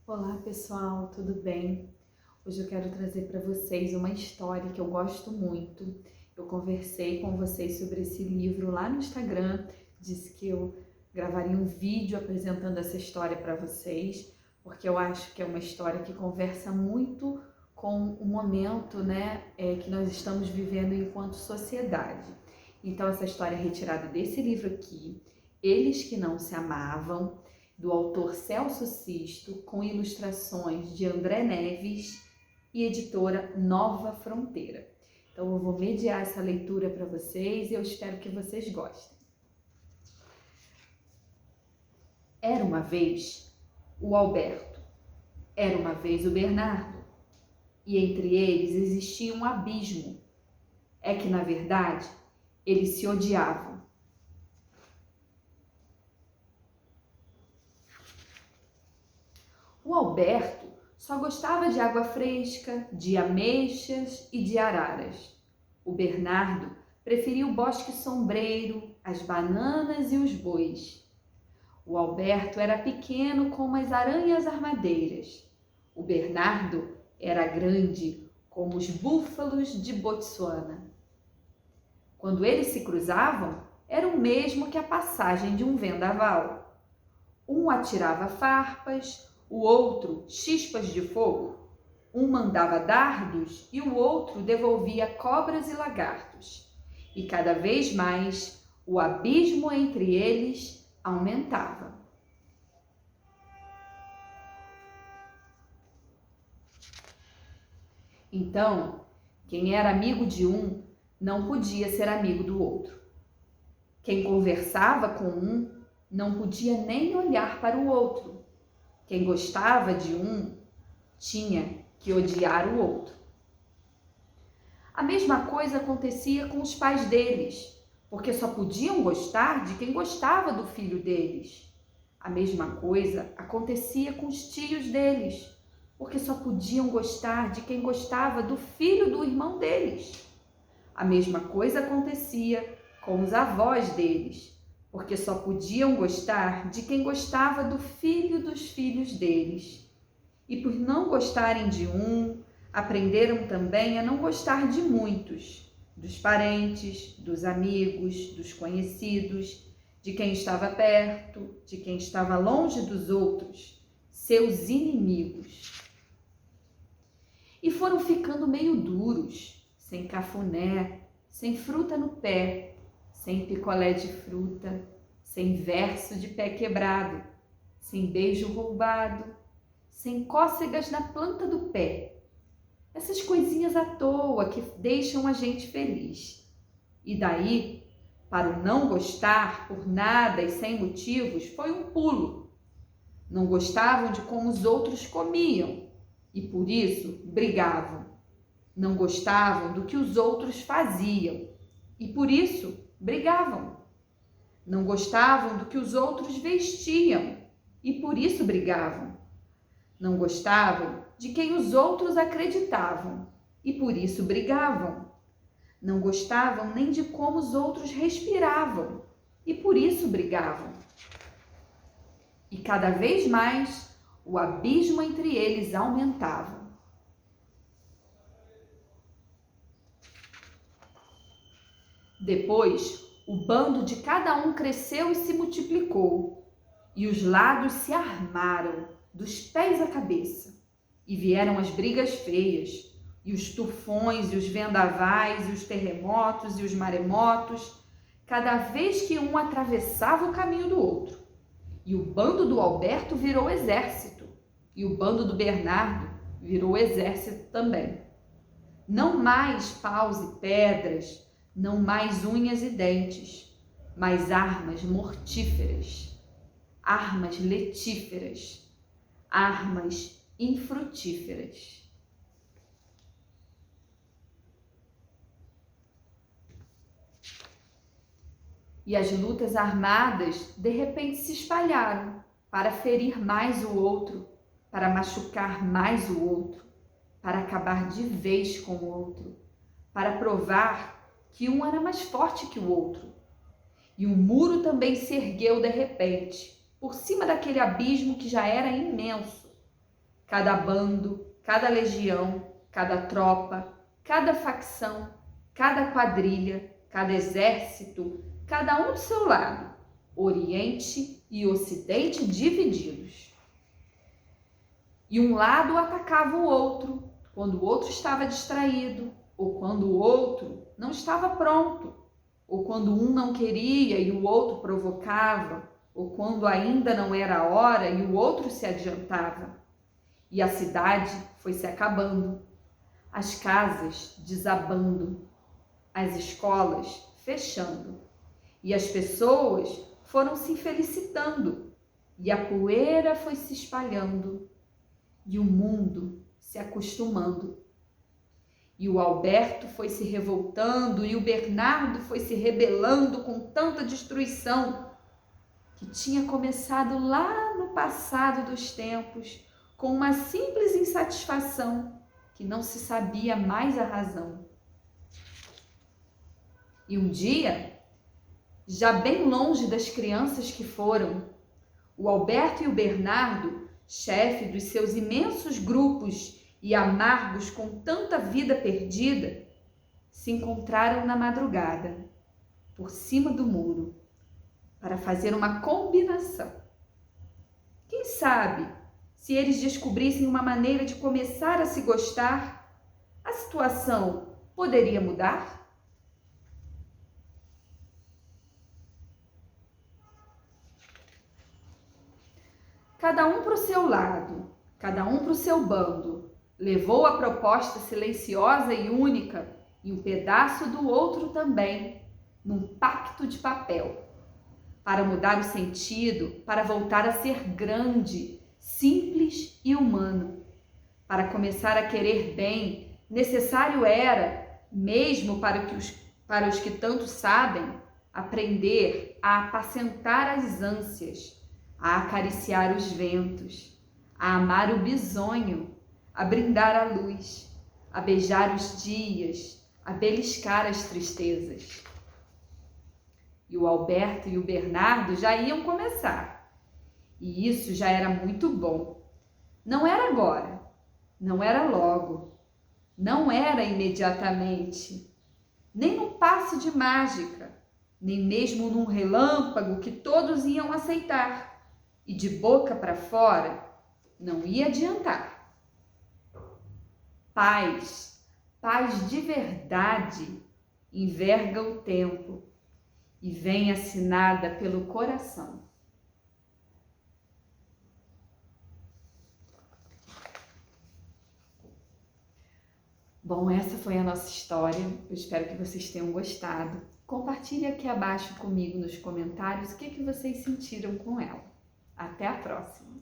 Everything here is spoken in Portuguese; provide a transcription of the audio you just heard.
Olá pessoal, tudo bem? Hoje eu quero trazer para vocês uma história que eu gosto muito. Eu conversei com vocês sobre esse livro lá no Instagram, disse que eu gravaria um vídeo apresentando essa história para vocês, porque eu acho que é uma história que conversa muito com o momento, que nós estamos vivendo enquanto sociedade. Então essa história é retirada desse livro aqui, Eles que Não Se Amavam, do autor Celso Sisto, com ilustrações de André Neves e editora Nova Fronteira. Então eu vou mediar essa leitura para vocês e eu espero que vocês gostem. Era uma vez o Alberto, era uma vez o Bernardo, e entre eles existia um abismo. É que, na verdade, eles se odiavam. O Alberto só gostava de água fresca, de ameixas e de araras. O Bernardo preferia o bosque sombreiro, as bananas e os bois. O Alberto era pequeno como as aranhas armadeiras. O Bernardo era grande como os búfalos de Botsuana. Quando eles se cruzavam, era o mesmo que a passagem de um vendaval. Um atirava farpas, o outro chispas de fogo. Um mandava dardos e o outro devolvia cobras e lagartos. E cada vez mais o abismo entre eles aumentava. Então, quem era amigo de um não podia ser amigo do outro. Quem conversava com um não podia nem olhar para o outro. Quem gostava de um tinha que odiar o outro. A mesma coisa acontecia com os pais deles, porque só podiam gostar de quem gostava do filho deles. A mesma coisa acontecia com os tios deles, porque só podiam gostar de quem gostava do filho do irmão deles. A mesma coisa acontecia com os avós deles, porque só podiam gostar de quem gostava do filho dos filhos deles. E por não gostarem de um, aprenderam também a não gostar de muitos, dos parentes, dos amigos, dos conhecidos, de quem estava perto, de quem estava longe dos outros, seus inimigos. E foram ficando meio duros, sem cafuné, sem fruta no pé, sem picolé de fruta, sem verso de pé quebrado, sem beijo roubado, sem cócegas na planta do pé. Essas coisinhas à toa que deixam a gente feliz. E daí, para o não gostar por nada e sem motivos, foi um pulo. Não gostavam de como os outros comiam e por isso brigavam. Não gostavam do que os outros faziam e por isso brigavam. Não gostavam do que os outros vestiam e por isso brigavam. Não gostavam de quem os outros acreditavam e por isso brigavam. Não gostavam nem de como os outros respiravam e por isso brigavam. E cada vez mais o abismo entre eles aumentava. Depois, o bando de cada um cresceu e se multiplicou, e os lados se armaram dos pés à cabeça, e vieram as brigas feias, e os tufões, e os vendavais, e os terremotos, e os maremotos, cada vez que um atravessava o caminho do outro. E o bando do Alberto virou exército, e o bando do Bernardo virou exército também. Não mais paus e pedras, não mais unhas e dentes, mas armas mortíferas, armas letíferas, armas infrutíferas. E as lutas armadas de repente se espalharam para ferir mais o outro, para machucar mais o outro, para acabar de vez com o outro, para provar que um era mais forte que o outro. E um muro também se ergueu de repente, por cima daquele abismo que já era imenso. cada bando, cada legião, cada tropa, cada facção, cada quadrilha, cada exército, cada um do seu lado, Oriente e Ocidente divididos. E um lado atacava o outro quando o outro estava distraído, ou quando o outro não estava pronto, ou quando um não queria e o outro provocava, ou quando ainda não era a hora e o outro se adiantava. E a cidade foi se acabando, as casas desabando, as escolas fechando, e as pessoas foram se felicitando, e a poeira foi se espalhando, e o mundo se acostumando. E o Alberto foi se revoltando, e o Bernardo foi se rebelando com tanta destruição, que tinha começado lá no passado dos tempos, com uma simples insatisfação, que não se sabia mais a razão. E um dia, já bem longe das crianças que foram, o Alberto e o Bernardo, chefe dos seus imensos grupos e amargos com tanta vida perdida, se encontraram na madrugada, por cima do muro, para fazer uma combinação. Quem sabe, se eles descobrissem uma maneira de começar a se gostar, a situação poderia mudar? Cada um para o seu lado, cada um para o seu bando, levou a proposta silenciosa e única e um pedaço do outro também, num pacto de papel, para mudar o sentido, para voltar a ser grande, simples e humano. Para começar a querer bem, necessário era, mesmo para os que tanto sabem, aprender a apacentar as ânsias, a acariciar os ventos, a amar o bisonho, a brindar a luz, a beijar os dias, a beliscar as tristezas. E o Alberto e o Bernardo já iam começar. E isso já era muito bom. Não era agora, não era logo, não era imediatamente, nem num passe de mágica, nem mesmo num relâmpago que todos iam aceitar. E de boca para fora não ia adiantar. Paz, paz de verdade, enverga o tempo e vem assinada pelo coração. Bom, essa foi a nossa história. Eu espero que vocês tenham gostado. Compartilhe aqui abaixo comigo nos comentários o que vocês sentiram com ela. Até a próxima!